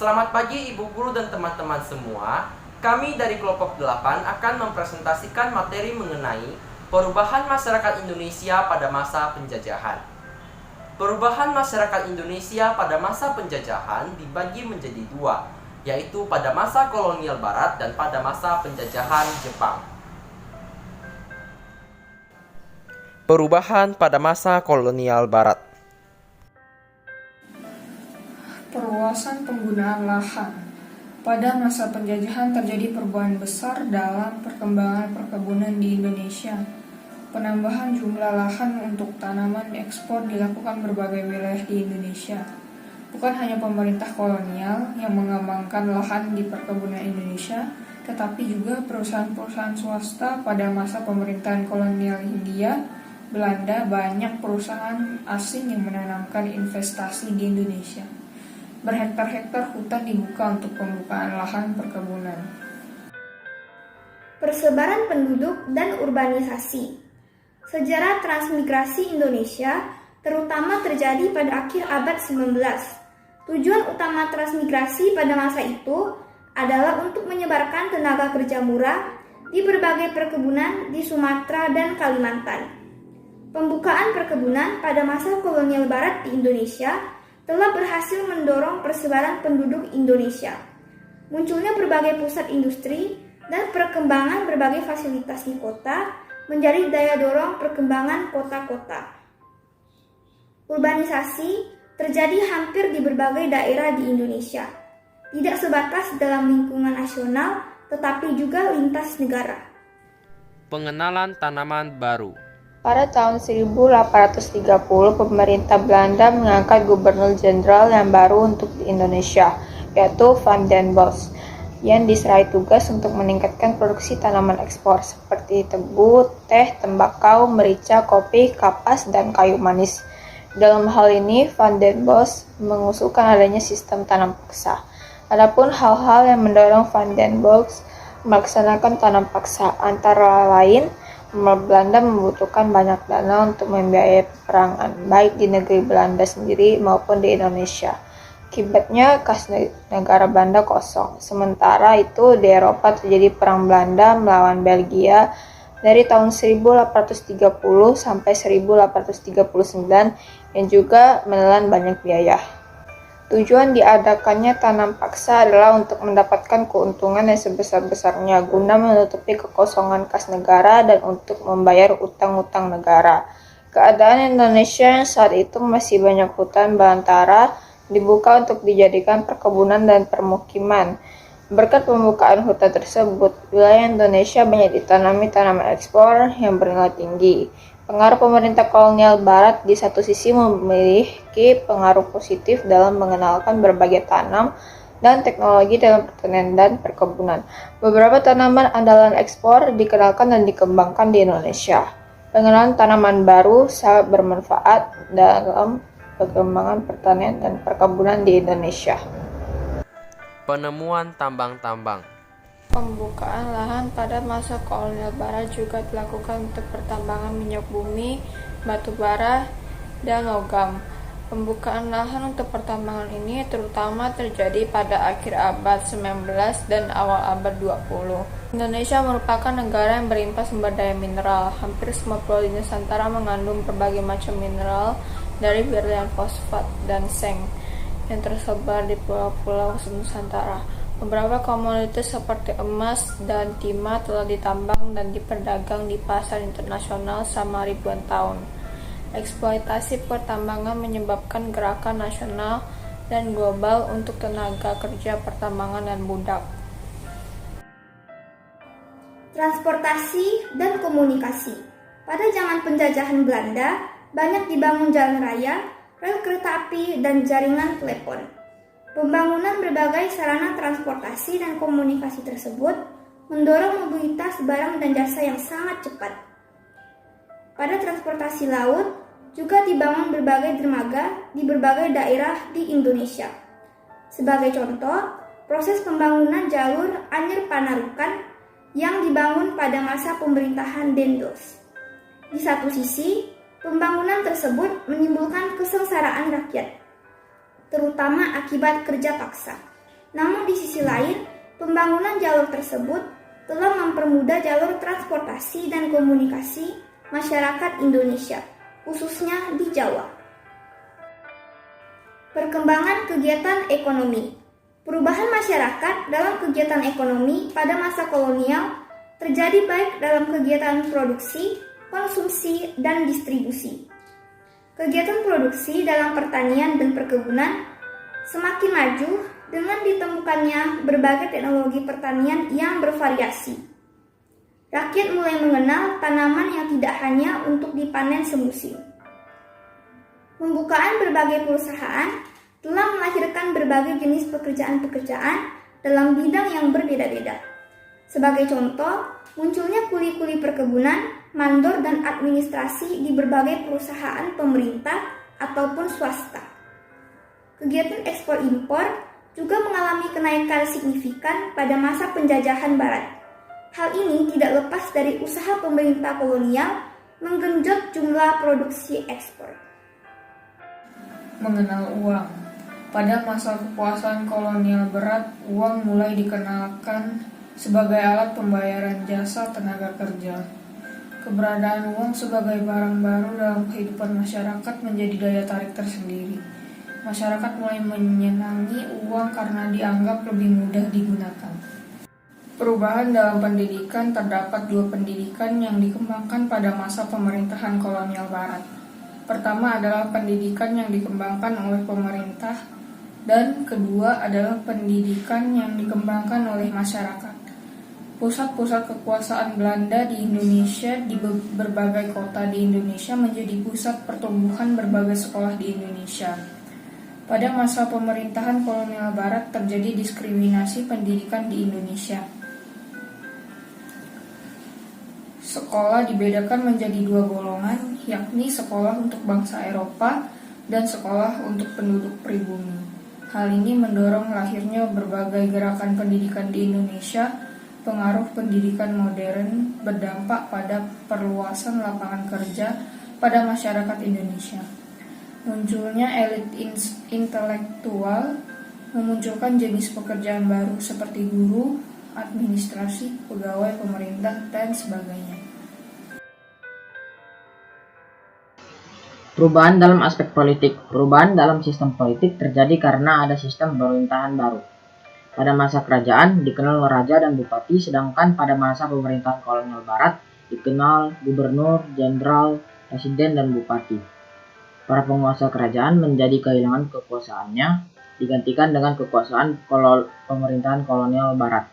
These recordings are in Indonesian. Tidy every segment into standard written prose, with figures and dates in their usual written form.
Selamat pagi Ibu Guru dan teman-teman semua. Kami dari kelompok 8 akan mempresentasikan materi mengenai perubahan masyarakat Indonesia pada masa penjajahan. Perubahan masyarakat Indonesia pada masa penjajahan dibagi menjadi dua, yaitu pada masa kolonial Barat dan pada masa penjajahan Jepang. Perubahan pada masa kolonial Barat. Perluasan penggunaan lahan. Pada masa penjajahan terjadi perubahan besar dalam perkembangan perkebunan di Indonesia. Penambahan jumlah lahan untuk tanaman ekspor dilakukan berbagai wilayah di Indonesia. Bukan hanya pemerintah kolonial yang mengembangkan lahan di perkebunan Indonesia, tetapi juga perusahaan-perusahaan swasta pada masa pemerintahan kolonial Hindia Belanda. Banyak perusahaan asing yang menanamkan investasi di Indonesia. Berhektar-hektar hutan dibuka untuk pembukaan lahan perkebunan. Persebaran penduduk dan urbanisasi. Sejarah transmigrasi Indonesia terutama terjadi pada akhir abad 19. Tujuan utama transmigrasi pada masa itu adalah untuk menyebarkan tenaga kerja murah di berbagai perkebunan di Sumatera dan Kalimantan. Pembukaan perkebunan pada masa kolonial Barat di Indonesia telah berhasil mendorong persebaran penduduk Indonesia. Munculnya berbagai pusat industri dan perkembangan berbagai fasilitas di kota menjadi daya dorong perkembangan kota-kota. Urbanisasi terjadi hampir di berbagai daerah di Indonesia, tidak sebatas dalam lingkungan nasional, tetapi juga lintas negara. Pengenalan tanaman baru. Pada tahun 1830, pemerintah Belanda mengangkat gubernur jenderal yang baru untuk Indonesia, yaitu Van den Bosch, yang diserahi tugas untuk meningkatkan produksi tanaman ekspor seperti tebu, teh, tembakau, merica, kopi, kapas, dan kayu manis. Dalam hal ini, Van den Bosch mengusulkan adanya sistem tanam paksa. Adapun hal-hal yang mendorong Van den Bosch melaksanakan tanam paksa antara lain, Belanda membutuhkan banyak dana untuk membiayai peperangan, baik di negeri Belanda sendiri maupun di Indonesia. Akibatnya, kas negara Belanda kosong. Sementara itu, di Eropa terjadi perang Belanda melawan Belgia dari tahun 1830 sampai 1839 yang juga menelan banyak biaya. Tujuan diadakannya tanam paksa adalah untuk mendapatkan keuntungan yang sebesar-besarnya guna menutupi kekosongan kas negara dan untuk membayar utang-utang negara. Keadaan Indonesia yang saat itu masih banyak hutan belantara dibuka untuk dijadikan perkebunan dan permukiman. Berkat pembukaan hutan tersebut, wilayah Indonesia banyak ditanami tanaman ekspor yang bernilai tinggi. Pengaruh pemerintah kolonial Barat di satu sisi memiliki pengaruh positif dalam mengenalkan berbagai tanam dan teknologi dalam pertanian dan perkebunan. Beberapa tanaman andalan ekspor dikenalkan dan dikembangkan di Indonesia. Pengenalan tanaman baru sangat bermanfaat dalam perkembangan pertanian dan perkebunan di Indonesia. Penemuan tambang-tambang. Pembukaan lahan pada masa kolonial Barat juga dilakukan untuk pertambangan minyak bumi, batu bara, dan logam. Pembukaan lahan untuk pertambangan ini terutama terjadi pada akhir abad 19 dan awal abad 20. Indonesia merupakan negara yang berlimpah sumber daya mineral. Hampir semua pulau di Nusantara mengandung berbagai macam mineral dari berlian, fosfat, dan seng yang tersebar di pulau-pulau Nusantara. Beberapa komoditas seperti emas dan timah telah ditambang dan diperdagang di pasar internasional selama ribuan tahun. Eksploitasi pertambangan menyebabkan gerakan nasional dan global untuk tenaga kerja pertambangan dan budak. Transportasi dan komunikasi. Pada zaman penjajahan Belanda, banyak dibangun jalan raya, rel kereta api, dan jaringan telepon. Pembangunan berbagai sarana transportasi dan komunikasi tersebut mendorong mobilitas barang dan jasa yang sangat cepat. Pada transportasi laut, juga dibangun berbagai dermaga di berbagai daerah di Indonesia. Sebagai contoh, proses pembangunan jalur Anyer Panarukan yang dibangun pada masa pemerintahan Dendos. Di satu sisi, pembangunan tersebut menimbulkan kesengsaraan rakyat, terutama akibat kerja paksa. Namun di sisi lain, pembangunan jalur tersebut telah mempermudah jalur transportasi dan komunikasi masyarakat Indonesia, khususnya di Jawa. Perkembangan kegiatan ekonomi. Perubahan masyarakat dalam kegiatan ekonomi pada masa kolonial terjadi baik dalam kegiatan produksi, konsumsi, dan distribusi. Kegiatan produksi dalam pertanian dan perkebunan semakin maju dengan ditemukannya berbagai teknologi pertanian yang bervariasi. Rakyat mulai mengenal tanaman yang tidak hanya untuk dipanen semusim. Pembukaan berbagai perusahaan telah melahirkan berbagai jenis pekerjaan-pekerjaan dalam bidang yang berbeda-beda. Sebagai contoh, munculnya kuli-kuli perkebunan, mandor, dan administrasi di berbagai perusahaan pemerintah ataupun swasta. Kegiatan ekspor-impor juga mengalami kenaikan signifikan pada masa penjajahan Barat. Hal ini tidak lepas dari usaha pemerintah kolonial menggenjot jumlah produksi ekspor. Mengenal uang. Pada masa kekuasaan kolonial Barat, uang mulai dikenalkan sebagai alat pembayaran jasa tenaga kerja. Keberadaan uang sebagai barang baru dalam kehidupan masyarakat menjadi daya tarik tersendiri. Masyarakat mulai menyenangi uang karena dianggap lebih mudah digunakan. Perubahan dalam pendidikan. Terdapat dua pendidikan yang dikembangkan pada masa pemerintahan kolonial Barat. Pertama adalah pendidikan yang dikembangkan oleh pemerintah, dan kedua adalah pendidikan yang dikembangkan oleh masyarakat. Pusat-pusat kekuasaan Belanda di Indonesia di berbagai kota di Indonesia menjadi pusat pertumbuhan berbagai sekolah di Indonesia. Pada masa pemerintahan kolonial Barat terjadi diskriminasi pendidikan di Indonesia. Sekolah dibedakan menjadi dua golongan, yakni sekolah untuk bangsa Eropa dan sekolah untuk penduduk pribumi. Hal ini mendorong lahirnya berbagai gerakan pendidikan di Indonesia. Pengaruh pendidikan modern berdampak pada perluasan lapangan kerja pada masyarakat Indonesia. Munculnya elit intelektual memunculkan jenis pekerjaan baru seperti guru, administrasi, pegawai pemerintah, dan sebagainya. Perubahan dalam aspek politik. Perubahan dalam sistem politik terjadi karena ada sistem pemerintahan baru. Pada masa kerajaan dikenal raja dan bupati, sedangkan pada masa pemerintahan kolonial Barat dikenal gubernur, jenderal, presiden, dan bupati. Para penguasa kerajaan menjadi kehilangan kekuasaannya, digantikan dengan kekuasaan pemerintahan kolonial Barat.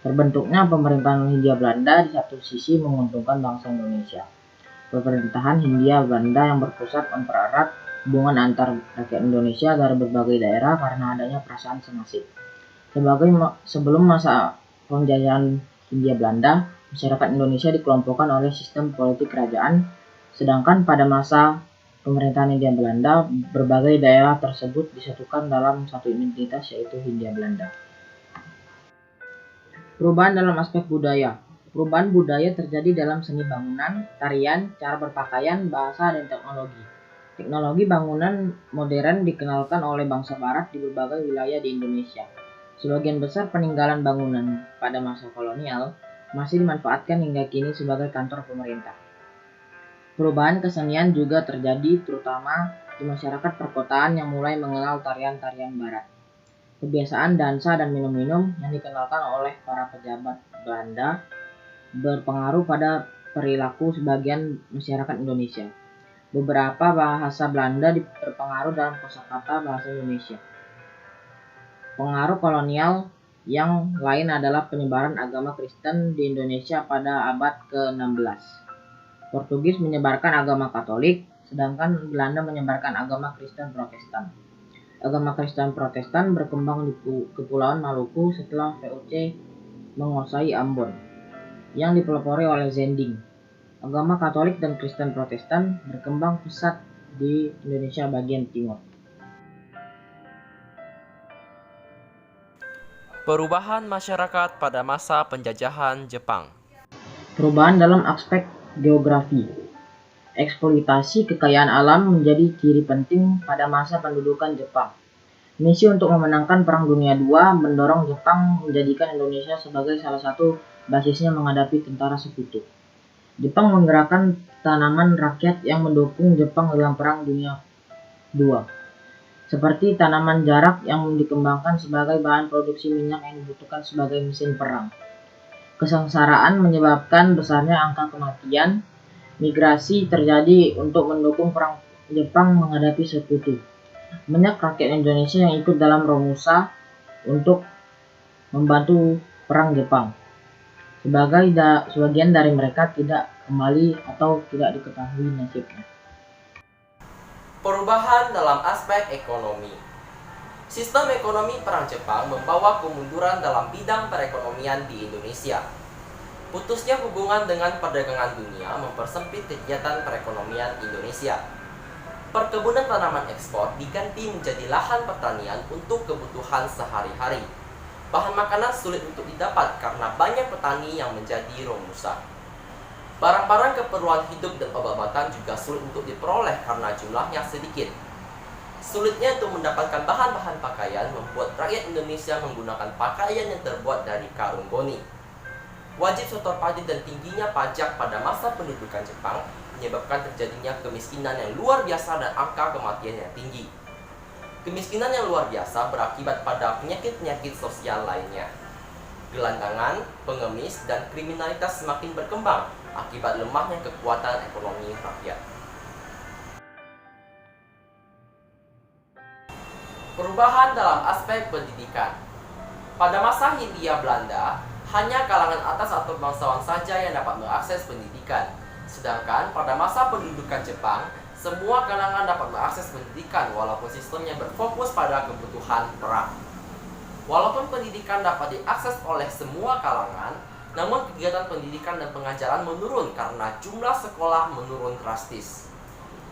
Terbentuknya pemerintahan Hindia Belanda di satu sisi menguntungkan bangsa Indonesia. Pemerintahan Hindia Belanda yang berpusat mempererat hubungan antar rakyat Indonesia dari berbagai daerah karena adanya perasaan senasib. Sebelum masa penjajahan Hindia Belanda, masyarakat Indonesia dikelompokkan oleh sistem politik kerajaan, sedangkan pada masa pemerintahan Hindia Belanda, berbagai daerah tersebut disatukan dalam satu identitas, yaitu Hindia Belanda. Perubahan dalam aspek budaya. Perubahan budaya terjadi dalam seni bangunan, tarian, cara berpakaian, bahasa, dan teknologi. Teknologi bangunan modern dikenalkan oleh bangsa Barat di berbagai wilayah di Indonesia. Sebagian besar peninggalan bangunan pada masa kolonial masih dimanfaatkan hingga kini sebagai kantor pemerintah. Perubahan kesenian juga terjadi terutama di masyarakat perkotaan yang mulai mengenal tarian-tarian Barat. Kebiasaan dansa dan minum-minum yang dikenalkan oleh para pejabat Belanda berpengaruh pada perilaku sebagian masyarakat Indonesia. Beberapa bahasa Belanda berpengaruh dalam kosakata bahasa Indonesia. Pengaruh kolonial yang lain adalah penyebaran agama Kristen di Indonesia pada abad ke-16. Portugis menyebarkan agama Katolik, sedangkan Belanda menyebarkan agama Kristen Protestan. Agama Kristen Protestan berkembang di Kepulauan Maluku setelah VOC menguasai Ambon, yang dipelopori oleh Zending. Agama Katolik dan Kristen Protestan berkembang pesat di Indonesia bagian timur. Perubahan masyarakat pada masa penjajahan Jepang. Perubahan dalam aspek geografi. Eksploitasi kekayaan alam menjadi ciri penting pada masa pendudukan Jepang. Misi untuk memenangkan Perang Dunia II mendorong Jepang menjadikan Indonesia sebagai salah satu basisnya menghadapi tentara sekutu. Jepang menggerakkan tanaman rakyat yang mendukung Jepang dalam Perang Dunia II, seperti tanaman jarak yang dikembangkan sebagai bahan produksi minyak yang dibutuhkan sebagai mesin perang. Kesengsaraan menyebabkan besarnya angka kematian. Migrasi terjadi untuk mendukung perang Jepang menghadapi sekutu. Banyak rakyat Indonesia yang ikut dalam Romusa untuk membantu perang Jepang. Sebagian dari mereka tidak kembali atau tidak diketahui nasibnya. Perubahan dalam aspek ekonomi. Sistem ekonomi perang Jepang membawa kemunduran dalam bidang perekonomian di Indonesia. Putusnya hubungan dengan perdagangan dunia mempersempit kegiatan perekonomian Indonesia. Perkebunan tanaman ekspor diganti menjadi lahan pertanian untuk kebutuhan sehari-hari. Bahan makanan sulit untuk didapat karena banyak petani yang menjadi romusa. Barang-barang keperluan hidup dan obat-obatan juga sulit untuk diperoleh karena jumlahnya sedikit. Sulitnya untuk mendapatkan bahan-bahan pakaian membuat rakyat Indonesia menggunakan pakaian yang terbuat dari karung goni. Wajib setor pajak dan tingginya pajak pada masa pendudukan Jepang menyebabkan terjadinya kemiskinan yang luar biasa dan angka kematian yang tinggi. Kemiskinan yang luar biasa berakibat pada penyakit-penyakit sosial lainnya. Gelandangan, pengemis, dan kriminalitas semakin berkembang akibat lemahnya kekuatan ekonomi rakyat. Perubahan dalam aspek pendidikan. Pada masa Hindia Belanda, hanya kalangan atas atau bangsawan saja yang dapat mengakses pendidikan. Sedangkan pada masa pendudukan Jepang, semua kalangan dapat mengakses pendidikan walaupun sistemnya berfokus pada kebutuhan perang. Walaupun pendidikan dapat diakses oleh semua kalangan, namun kegiatan pendidikan dan pengajaran menurun karena jumlah sekolah menurun drastis.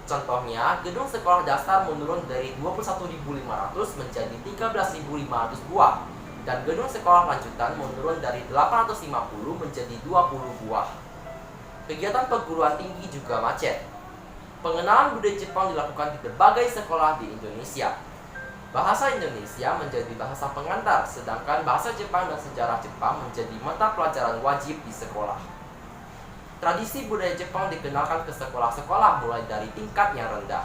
Contohnya, gedung sekolah dasar menurun dari 21.500 menjadi 13.500 buah, dan gedung sekolah lanjutan menurun dari 850 menjadi 20 buah. Kegiatan perguruan tinggi juga macet. Pengenalan budaya Jepang dilakukan di berbagai sekolah di Indonesia. Bahasa Indonesia menjadi bahasa pengantar, sedangkan bahasa Jepang dan sejarah Jepang menjadi mata pelajaran wajib di sekolah. Tradisi budaya Jepang dikenalkan ke sekolah-sekolah mulai dari tingkat yang rendah.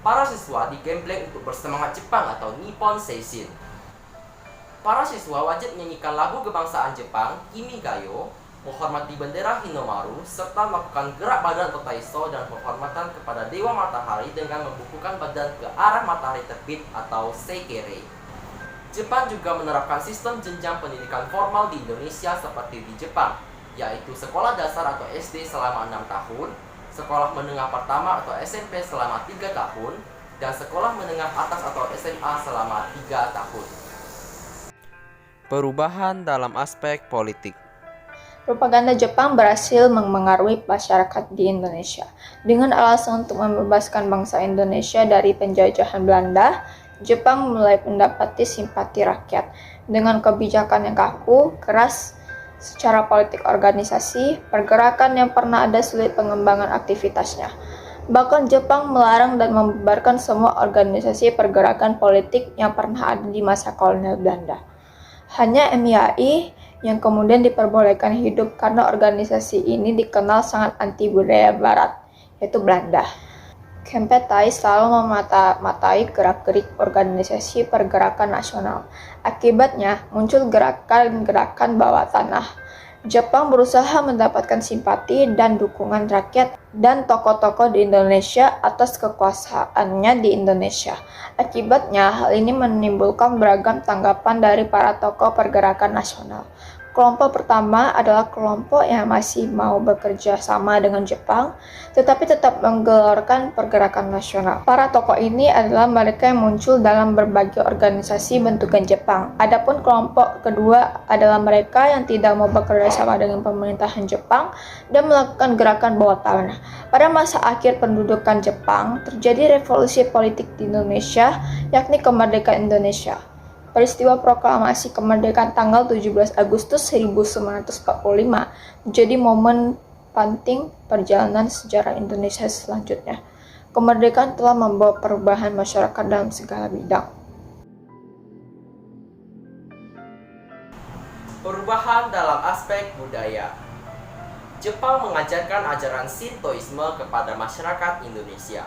Para siswa digembleng untuk bersemangat Jepang atau Nippon Seishin. Para siswa wajib menyanyikan lagu kebangsaan Jepang, Kimigayo, menghormati bendera Hinomaru, serta melakukan gerak badan atau taiso dan penghormatan kepada Dewa Matahari dengan membukukan badan ke arah matahari terbit atau seikere. Jepang juga menerapkan sistem jenjang pendidikan formal di Indonesia seperti di Jepang, yaitu sekolah dasar atau SD selama 6 tahun, sekolah menengah pertama atau SMP selama 3 tahun, dan sekolah menengah atas atau SMA selama 3 tahun. Perubahan dalam aspek politik. Propaganda Jepang berhasil memengaruhi masyarakat di Indonesia. Dengan alasan untuk membebaskan bangsa Indonesia dari penjajahan Belanda, Jepang mulai mendapati simpati rakyat. Dengan kebijakan yang kaku, keras secara politik organisasi, pergerakan yang pernah ada sulit pengembangan aktivitasnya. Bahkan Jepang melarang dan membubarkan semua organisasi pergerakan politik yang pernah ada di masa kolonial Belanda. Hanya MIAI yang kemudian diperbolehkan hidup karena organisasi ini dikenal sangat anti budaya barat, yaitu Belanda. Kempeitai selalu memata-matai gerak-gerik organisasi pergerakan nasional. Akibatnya, muncul gerakan-gerakan bawah tanah. Jepang berusaha mendapatkan simpati dan dukungan rakyat dan tokoh-tokoh di Indonesia atas kekuasaannya di Indonesia. Akibatnya, hal ini menimbulkan beragam tanggapan dari para tokoh pergerakan nasional. Kelompok pertama adalah kelompok yang masih mau bekerja sama dengan Jepang, tetapi tetap menggelorkan pergerakan nasional. Para tokoh ini adalah mereka yang muncul dalam berbagai organisasi bentukan Jepang. Adapun kelompok kedua adalah mereka yang tidak mau bekerja sama dengan pemerintahan Jepang dan melakukan gerakan bawah tanah. Pada masa akhir pendudukan Jepang, terjadi revolusi politik di Indonesia, yakni kemerdekaan Indonesia. Peristiwa proklamasi kemerdekaan tanggal 17 Agustus 1945 menjadi momen penting perjalanan sejarah Indonesia selanjutnya. Kemerdekaan telah membawa perubahan masyarakat dalam segala bidang. Perubahan dalam aspek budaya. Jepang mengajarkan ajaran Shintoisme kepada masyarakat Indonesia.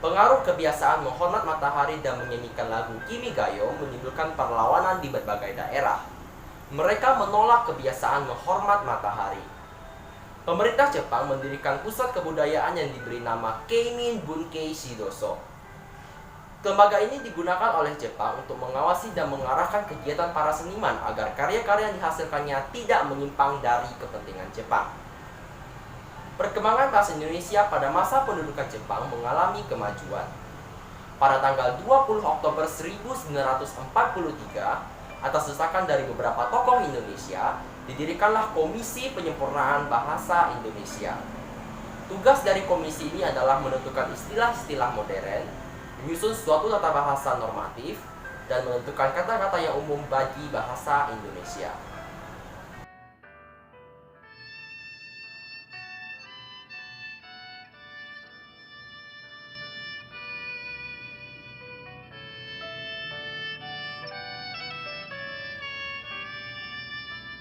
Pengaruh kebiasaan menghormat matahari dan menyanyikan lagu Kimigayo menimbulkan perlawanan di berbagai daerah. Mereka menolak kebiasaan menghormat matahari. Pemerintah Jepang mendirikan pusat kebudayaan yang diberi nama Keimin Bunkei Shidoso. Lembaga ini digunakan oleh Jepang untuk mengawasi dan mengarahkan kegiatan para seniman agar karya-karya yang dihasilkannya tidak menyimpang dari kepentingan Jepang. Perkembangan bahasa Indonesia pada masa pendudukan Jepang mengalami kemajuan. Pada tanggal 20 Oktober 1943, atas desakan dari beberapa tokoh Indonesia, didirikanlah Komisi Penyempurnaan Bahasa Indonesia. Tugas dari komisi ini adalah menentukan istilah-istilah modern, menyusun suatu tata bahasa normatif, dan menentukan kata-kata yang umum bagi bahasa Indonesia.